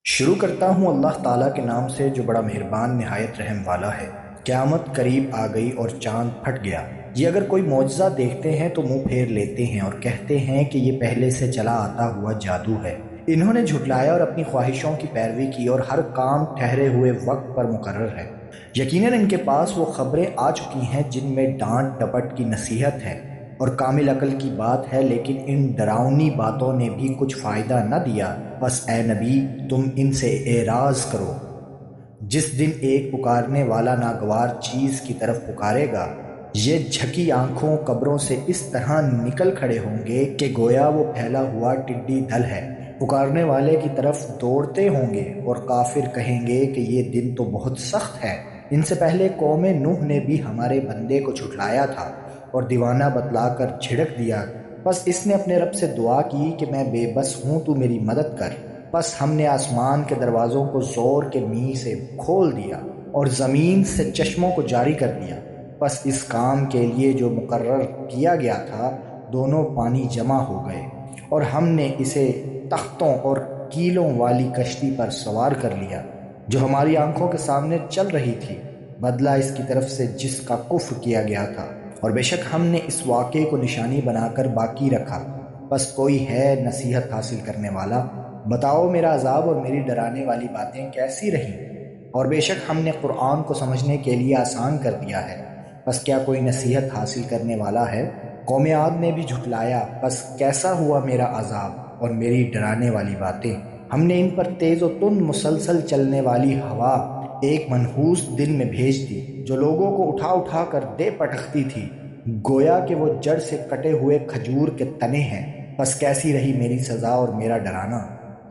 شروع کرتا ہوں اللہ تعالیٰ کے نام سے جو بڑا مہربان نہایت رحم والا ہے۔ قیامت قریب آ گئی اور چاند پھٹ گیا۔ یہ اگر کوئی معجزہ دیکھتے ہیں تو منہ پھیر لیتے ہیں اور کہتے ہیں کہ یہ پہلے سے چلا آتا ہوا جادو ہے۔ انہوں نے جھٹلایا اور اپنی خواہشوں کی پیروی کی اور ہر کام ٹھہرے ہوئے وقت پر مقرر ہے۔ یقیناً ان کے پاس وہ خبریں آ چکی ہیں جن میں ڈانٹ ڈپٹ کی نصیحت ہے اور کامل عقل کی بات ہے، لیکن ان ڈراؤنی باتوں نے بھی کچھ فائدہ نہ دیا۔ بس اے نبی، تم ان سے اعراض کرو۔ جس دن ایک پکارنے والا ناگوار چیز کی طرف پکارے گا، یہ جھکی آنکھوں قبروں سے اس طرح نکل کھڑے ہوں گے کہ گویا وہ پھیلا ہوا ٹڈی دل ہے۔ پکارنے والے کی طرف دوڑتے ہوں گے اور کافر کہیں گے کہ یہ دن تو بہت سخت ہے۔ ان سے پہلے قوم نوح نے بھی ہمارے بندے کو جھٹلایا تھا اور دیوانہ بتلا کر جھڑک دیا۔ بس اس نے اپنے رب سے دعا کی کہ میں بے بس ہوں، تو میری مدد کر۔ بس ہم نے آسمان کے دروازوں کو زور کے می سے کھول دیا اور زمین سے چشموں کو جاری کر دیا۔ بس اس کام کے لیے جو مقرر کیا گیا تھا، دونوں پانی جمع ہو گئے اور ہم نے اسے تختوں اور کیلوں والی کشتی پر سوار کر لیا جو ہماری آنکھوں کے سامنے چل رہی تھی، بدلہ اس کی طرف سے جس کا کفر کیا گیا تھا، اور بے شک ہم نے اس واقعے کو نشانی بنا کر باقی رکھا۔ بس کوئی ہے نصیحت حاصل کرنے والا؟ بتاؤ میرا عذاب اور میری ڈرانے والی باتیں کیسی رہیں؟ اور بے شک ہم نے قرآن کو سمجھنے کے لیے آسان کر دیا ہے۔ بس کیا کوئی نصیحت حاصل کرنے والا ہے؟ قوم عاد نے بھی جھٹلایا، بس کیسا ہوا میرا عذاب اور میری ڈرانے والی باتیں؟ ہم نے ان پر تیز و تند مسلسل چلنے والی ہوا ایک منحوس دن میں بھیج دی جو لوگوں کو اٹھا اٹھا کر دے پٹکتی تھی، گویا کہ وہ جڑ سے کٹے ہوئے کھجور کے تنے ہیں۔ بس کیسی رہی میری سزا اور میرا ڈرانا؟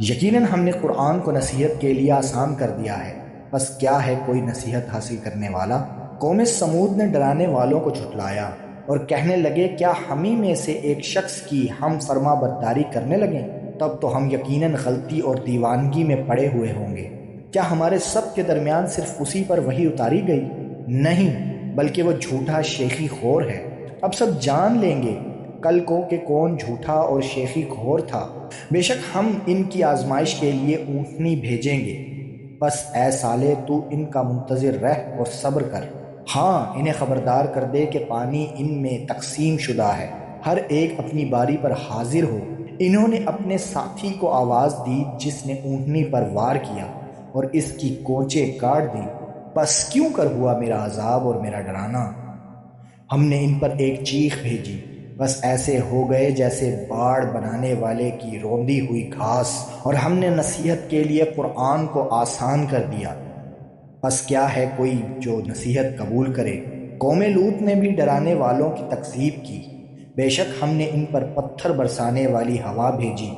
یقیناً ہم نے قرآن کو نصیحت کے لیے آسان کر دیا ہے۔ بس کیا ہے کوئی نصیحت حاصل کرنے والا؟ قوم سمود نے ڈرانے والوں کو جھٹلایا اور کہنے لگے، کیا ہم ہی میں سے ایک شخص کی ہم فرما برداری کرنے لگیں؟ تب تو ہم یقیناً غلطی اور دیوانگی میں پڑے ہوئے ہوں گے۔ کیا ہمارے سب کے درمیان صرف اسی پر وحی اتاری گئی؟ نہیں، بلکہ وہ جھوٹا شیخی خور ہے۔ اب سب جان لیں گے کل کو کہ کون جھوٹا اور شیخی خور تھا۔ بے شک ہم ان کی آزمائش کے لیے اونٹنی بھیجیں گے، بس اے صالح تو ان کا منتظر رہ اور صبر کر۔ ہاں، انہیں خبردار کر دے کہ پانی ان میں تقسیم شدہ ہے، ہر ایک اپنی باری پر حاضر ہو۔ انہوں نے اپنے ساتھی کو آواز دی جس نے اونٹنی پر وار کیا اور اس کی کونچیں کاٹ دی۔ بس کیوں کر ہوا میرا عذاب اور میرا ڈرانا؟ ہم نے ان پر ایک چیخ بھیجی، بس ایسے ہو گئے جیسے باڑ بنانے والے کی روندی ہوئی گھاس، اور ہم نے نصیحت کے لیے قرآن کو آسان کر دیا۔ بس کیا ہے کوئی جو نصیحت قبول کرے؟ قوم لوط نے بھی ڈرانے والوں کی تکذیب کی۔ بے شک ہم نے ان پر پتھر برسانے والی ہوا بھیجی،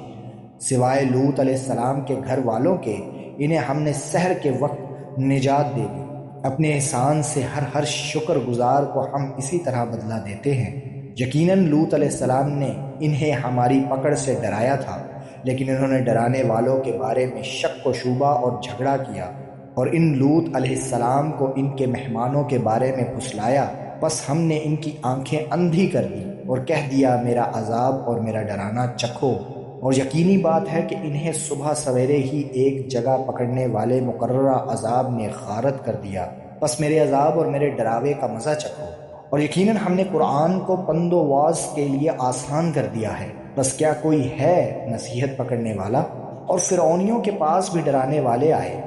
سوائے لوط علیہ السلام کے گھر والوں کے، انہیں ہم نے سحر کے وقت نجات دے دی۔ اپنے احسان سے ہر شکر گزار کو ہم اسی طرح بدلہ دیتے ہیں۔ یقیناً لوط علیہ السلام نے انہیں ہماری پکڑ سے ڈرایا تھا، لیکن انہوں نے ڈرانے والوں کے بارے میں شک و شبہ اور جھگڑا کیا، اور ان لوط علیہ السلام کو ان کے مہمانوں کے بارے میں پھسلایا۔ بس ہم نے ان کی آنکھیں اندھی کر دی اور کہہ دیا، میرا عذاب اور میرا ڈرانا چکھو۔ اور یقینی بات ہے کہ انہیں صبح سویرے ہی ایک جگہ پکڑنے والے مقررہ عذاب نے غارت کر دیا۔ بس میرے عذاب اور میرے ڈراوے کا مزہ چکھو۔ اور یقیناً ہم نے قرآن کو پند و واز کے لیے آسان کر دیا ہے۔ بس کیا کوئی ہے نصیحت پکڑنے والا؟ اور فرعونیوں کے پاس بھی ڈرانے والے آئے،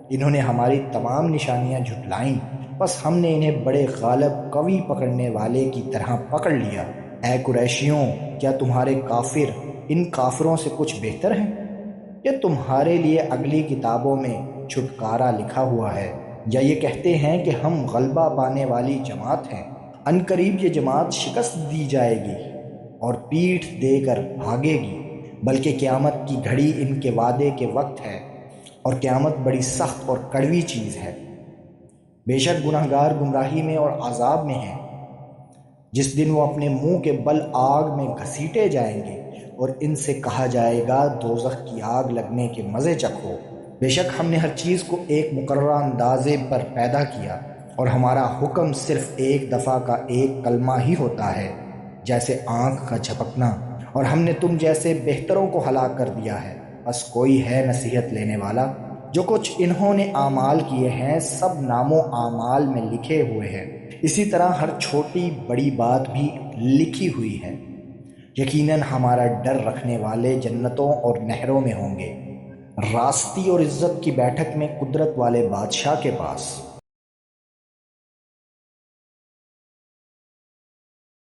انہوں نے ہماری تمام نشانیاں جھٹلائیں، بس ہم نے انہیں بڑے غالب قوی پکڑنے والے کی طرح پکڑ لیا۔ اے قریشیوں، کیا تمہارے کافر ان کافروں سے کچھ بہتر ہیں؟ یا تمہارے لیے اگلی کتابوں میں چھٹکارا لکھا ہوا ہے؟ یا یہ کہتے ہیں کہ ہم غلبہ پانے والی جماعت ہیں؟ ان قریب یہ جماعت شکست دی جائے گی اور پیٹھ دے کر بھاگے گی، بلکہ قیامت کی گھڑی ان کے وعدے کے وقت ہے، اور قیامت بڑی سخت اور کڑوی چیز ہے۔ بے شک گناہگار گمراہی میں اور عذاب میں ہیں، جس دن وہ اپنے منہ کے بل آگ میں گھسیٹے جائیں گے اور ان سے کہا جائے گا، دوزخ کی آگ لگنے کے مزے چکھو۔ بے شک ہم نے ہر چیز کو ایک مقررہ اندازے پر پیدا کیا، اور ہمارا حکم صرف ایک دفعہ کا ایک کلمہ ہی ہوتا ہے، جیسے آنکھ کا جھپکنا، اور ہم نے تم جیسے بہتروں کو ہلاک کر دیا ہے۔ بس کوئی ہے نصیحت لینے والا؟ جو کچھ انہوں نے اعمال کیے ہیں سب نام و اعمال میں لکھے ہوئے ہیں، اسی طرح ہر چھوٹی بڑی بات بھی لکھی ہوئی ہے۔ یقیناً ہمارا ڈر رکھنے والے جنتوں اور نہروں میں ہوں گے، راستی اور عزت کی بیٹھک میں قدرت والے بادشاہ کے پاس۔